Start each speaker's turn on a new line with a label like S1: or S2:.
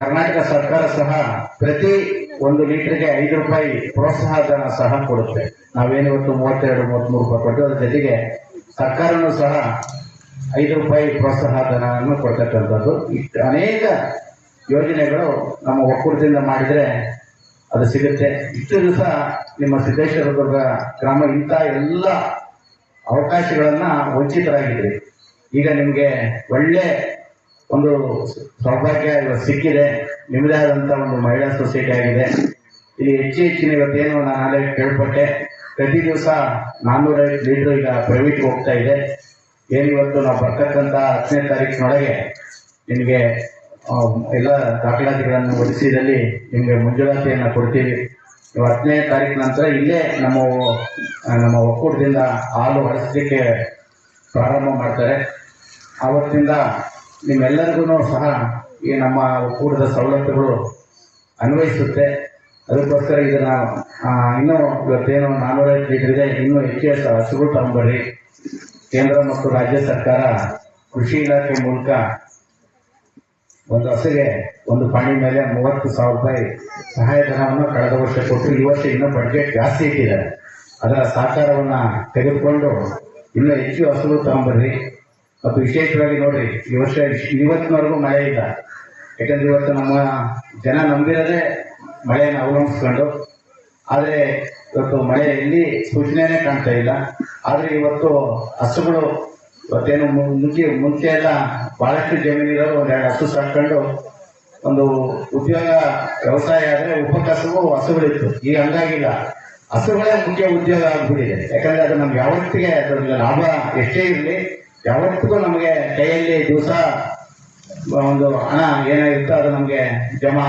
S1: ಕರ್ನಾಟಕ ಸರ್ಕಾರ ಸಹ ಪ್ರತಿ 1 ಲೀಟರ್ಗೆ 5 ರೂಪಾಯಿ ಪ್ರೋತ್ಸಾಹ ಧನ ಸಹ ಕೊಡುತ್ತೆ. ನಾವೇನಿವತ್ತು 32-33 ರೂಪಾಯಿ ಕೊಟ್ಟು ಅದ್ರ ಜೊತೆಗೆ ಸರ್ಕಾರನೂ ಸಹ 5 ರೂಪಾಯಿ ಪ್ರೋತ್ಸಾಹ ಧನವನ್ನು ಕೊಡ್ತಕ್ಕಂಥದ್ದು. ಅನೇಕ ಯೋಜನೆಗಳು ನಮ್ಮ ಒಕ್ಕೂಟದಿಂದ ಮಾಡಿದ್ರೆ ಅದು ಸಿಗುತ್ತೆ. ಇಷ್ಟು ದಿವಸ ನಿಮ್ಮ ಸಿದ್ದೇಶ್ವರ ಗ್ರಾಮ ಇಂಥ ಎಲ್ಲ ಅವಕಾಶಗಳನ್ನ ವಂಚಿತರಾಗಿದ್ರಿ. ಈಗ ನಿಮಗೆ ಒಳ್ಳೆ ಒಂದು ಸೌಭಾಗ್ಯ ಇವತ್ತು ಸಿಕ್ಕಿದೆ. ನಿಮ್ಮದೇ ಆದಂತ ಒಂದು ಮಹಿಳಾ ಸೊಸೈಟಿ ಆಗಿದೆ. ಇಲ್ಲಿ ಹೆಚ್ಚಿನ ಇವತ್ತೇನು ನಾನು ಕೇಳ್ಪಟ್ಟೆ, ಪ್ರತಿ ದಿವಸ 450 ಲೀಟರ್ ಈಗ ಪ್ರೈವೇಟ್ ಹೋಗ್ತಾ ಇದೆ. ಏನಿವತ್ತು ನಾವು ಬರ್ತಕ್ಕಂಥ 10ನೇ ತಾರೀಕಿನೊಳಗೆ ನಿಮಗೆ ಎಲ್ಲ ದಾಖಲಾತಿಗಳನ್ನು ಒದಗಿಸಿದಲ್ಲಿ ನಿಮಗೆ ಮಂಜೂರಾತಿಯನ್ನು ಕೊಡ್ತೀವಿ. 10ನೇ ತಾರೀಕು ನಂತರ ಇಲ್ಲೇ ನಮ್ಮ ಒಕ್ಕೂಟದಿಂದ ಹಾಲು ಹರಿಸಲಿಕ್ಕೆ ಪ್ರಾರಂಭ ಮಾಡ್ತಾರೆ. ಆವತ್ತಿಂದ ನಿಮ್ಮೆಲ್ಲರಿಗೂ ಸಹ ಈ ನಮ್ಮ ಒಕ್ಕೂಟದ ಸವಲತ್ತುಗಳು ಅನ್ವಯಿಸುತ್ತೆ. ಅದಕ್ಕೋಸ್ಕರ ಇದನ್ನ ಇನ್ನೂ ಇವತ್ತೇನು 450 ಲೀಟರ್ ಇದೆ, ಇನ್ನೂ ಹೆಚ್ಚು ಹಸುಗಳು ತಗೊಂಡ್ಬರ್ರಿ. ಕೇಂದ್ರ ಮತ್ತು ರಾಜ್ಯ ಸರ್ಕಾರ ಕೃಷಿ ಇಲಾಖೆ ಮೂಲಕ ಒಂದು ಹಸುಗೆ ಒಂದು ಪಾಣಿ ಮೇಲೆ 30,000 ರೂಪಾಯಿ ಸಹಾಯಧನವನ್ನು ಕಳೆದ ವರ್ಷ ಕೊಟ್ಟು ಈ ವರ್ಷ ಇನ್ನೂ ಬಡ್ಜೆಟ್ ಜಾಸ್ತಿ ಇಟ್ಟಿದ್ದಾರೆ. ಅದರ ಸಹಕಾರವನ್ನ ತೆಗೆದುಕೊಂಡು ಇನ್ನೂ ಹೆಚ್ಚು ಹಸುಗಳು ತಗೊಂಡ್ಬರ್ರಿ. ಮತ್ತು ವಿಶೇಷವಾಗಿ ನೋಡ್ರಿ, ಈ ವರ್ಷ ಇವತ್ತಿನವರೆಗೂ ಮಳೆ ಇಲ್ಲ. ಯಾಕಂದ್ರೆ ಇವತ್ತು ನಮ್ಮ ಜನ ನಂಬಿರೋದೇ ಮಳೆಯನ್ನು ಅವಲಂಬಿಸ್ಕೊಂಡು. ಆದರೆ ಇವತ್ತು ಮಳೆ ಎಲ್ಲಿ ಸೂಚನೆನೇ ಕಾಣ್ತಾ ಇಲ್ಲ. ಆದರೆ ಇವತ್ತು ಹಸುಗಳು ಇವತ್ತೇನು ಮುಂಚೆ ಎಲ್ಲ ಬಹಳಷ್ಟು ಜಮೀನಿರೋರು 1-2 ಹಸು ಸಾಕೊಂಡು ಒಂದು ಉದ್ಯೋಗ ವ್ಯವಸಾಯ ಆದರೆ ಉಪಕಸಬು ಹಸುಗಳಿತ್ತು. ಈಗ ಹಂಗಾಗಿಲ್ಲ, ಹಸುಗಳೇ ಮುಖ್ಯ ಉದ್ಯೋಗ ಆಗ್ಬಿಟ್ಟಿದೆ. ಯಾಕಂದ್ರೆ ಅದು ನಮ್ಗೆ ಯಾವತ್ತಿಗೆ ಅದರಲ್ಲಿ ಲಾಭ ಎಷ್ಟೇ ಇರಲಿ, ಯಾವತ್ತಿಗೂ ನಮಗೆ ಕೈಯಲ್ಲಿ ದಿವಸ ಒಂದು ಹಣ ಏನಾಗಿರುತ್ತೋ ಅದು ನಮಗೆ ಜಮಾ